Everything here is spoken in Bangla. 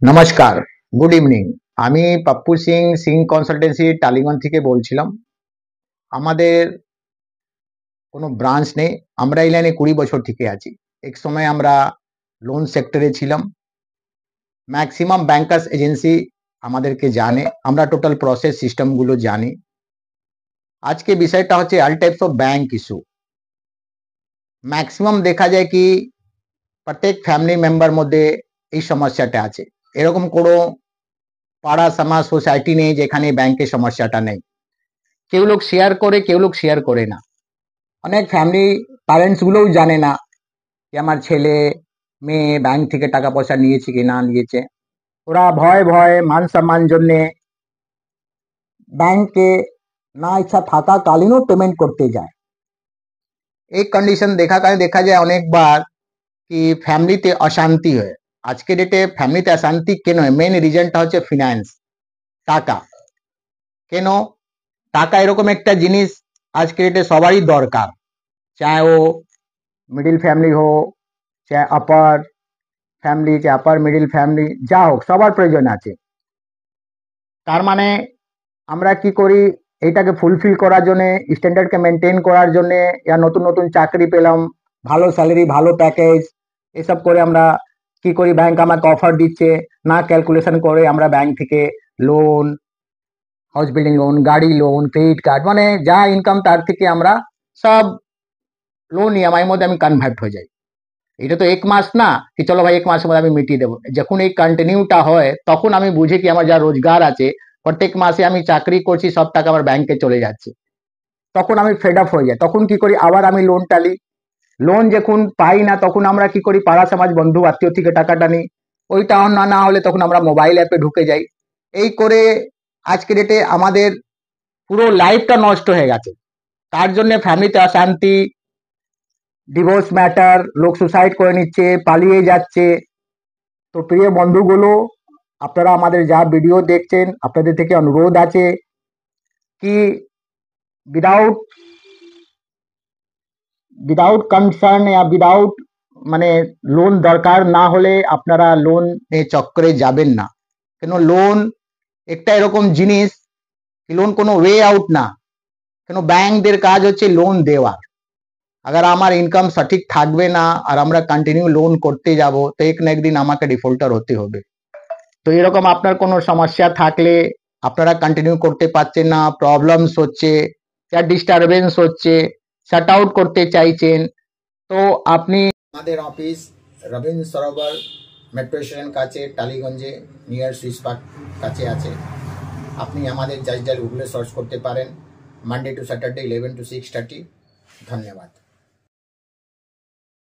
নমস্কার, গুড ইভিনিং। আমি পাপ্পু সিং সিং কনসালটেন্সি টালিগঞ্জ থেকে বলছিলাম। আমাদের কোনো ব্রাঞ্চ নেই, আমরা এই লাইনে 20 বছর থেকে আছি। এক সময় আমরা লোন সেক্টরে ছিলাম। ম্যাক্সিমাম ব্যাংকার্স এজেন্সি আমাদেরকে জানে, আমরা টোটাল প্রসেস সিস্টেমগুলো জানি। আজকে বিষয়টা হচ্ছে all types of bank issue. Maximum দেখা যায় কি প্রত্যেক ফ্যামিলি মেম্বার মধ্যে এই সমস্যাটা আছে। এরকম কোনো পাড়া সমাজ সোসাইটি নেই যেখানে ব্যাংকের সমস্যাটা নেই। কেউ লোক শেয়ার করে, কেউ লোক শেয়ার করে না। অনেক ফ্যামিলি প্যারেন্টসগুলোও জানে না যে আমার ছেলে মেয়ে ব্যাংক থেকে টাকা পয়সা নিয়েছে কি না নিয়েছে। ওরা ভয় ভয়ে মান সম্মান জন্যে ব্যাংকে না ইচ্ছা থাকাকালীনও পেমেন্ট করতে যায়। এই কন্ডিশন দেখা যায় অনেকবার কি ফ্যামিলিতে অশান্তি হয়। আজকে ডেটে ফ্যামিলিতে অশান্তি কেন হয়? মেন রিজনটা হচ্ছে ফিনান্স, টাকা। কেন? টাকা এরকম একটা জিনিস আজকে ডেটে সবারই দরকার, চাहे वो মিডিল ফ্যামিলি হোক, চাहे আপার ফ্যামিলি, চাहे আপার মিডিল ফ্যামিলি, যা হোক সবার প্রয়োজন আছে। তার মানে আমরা কি করি, এইটাকে ফুলফিল করার জন্যে, স্ট্যান্ডার্ডকে মেনটেন করার জন্যে, ইয়া নতুন নতুন চাকরি পেলাম, ভালো স্যালারি, ভালো প্যাকেজ, এসব করে আমরা কি করি, ব্যাংক আমাকে অফার দিচ্ছে না ক্যালকুলেশন করে আমরা ব্যাংক থেকে লোন, হাউস বিল্ডিং লোন, গাড়ি লোন, ক্রেডিট কার্ড, মানে যা ইনকাম তার থেকে আমরা সব লোন ইএমআই মধ্যে আমি কনভার্ট হয়ে যাই। এটা তো এক মাস না কি চলো ভাই এক মাসের মধ্যে আমি মিটিয়ে দেবো। যখন এই কন্টিনিউটা হয় তখন আমি বুঝি কি আমার যা রোজগার আছে প্রত্যেক মাসে আমি চাকরি করছি, সব টাকা আমার ব্যাংকে চলে যাচ্ছে। তখন আমি ফেড আপ হয়ে যাই। তখন কি করি, আবার আমি লোন টালি। লোন যখন পাই না তখন আমরা কি করি, পাড়া সমাজ বন্ধু আত্মীয় থেকে টাকাটা নিই। ওইটা না হলে তখন আমরা মোবাইল অ্যাপে ঢুকে যাই। এই করে আজকে ডেটে আমাদের পুরো লাইফটা নষ্ট হয়ে গেছে। তার জন্য ফ্যামিলিতে অশান্তি, ডিভোর্স ম্যাটার, লোক সুসাইড করে নিচ্ছে, পালিয়ে যাচ্ছে। তো প্রিয় বন্ধুগুলো, আপনারা আমাদের যা ভিডিও দেখছেন, আপনাদের থেকে অনুরোধ আছে কি উইদাউট কনসার্ন या উইদাউট মানে লোন দরকার না হলে আপনারা লোন চক্করে যাবেন না। কেন লোন একটা এরকম জিনিস, লোন কোনো ওয়ে আউট না। কেন ব্যাংকদের কাজ হচ্ছে লোন দেওয়া। अगर আমার ইনকাম সঠিক থাকবে না আর আমরা কন্টিনিউ লোন করতে যাব তো এক না একদিন আমাকে ডিফল্টার হতে হবে। তো এরকম আপনার কোনো সমস্যা থাকলে, আপনারা কন্টিনিউ করতে পারছেন না, প্রবলেমস হচ্ছে या ডিস্টারবেন্স হচ্ছে, শাট আউট করতে চাইছেন, তো আপনি আমাদের office Rabindra Sarobar metro station কাছে টালিগঞ্জে নিয়ার সুইস পার্ক কাছে আছে। আপনি আমাদের জাস্ট ডায়াল গুগলে সার্চ করতে পারেন। Monday to Saturday 11 to 6:30। ধন্যবাদ।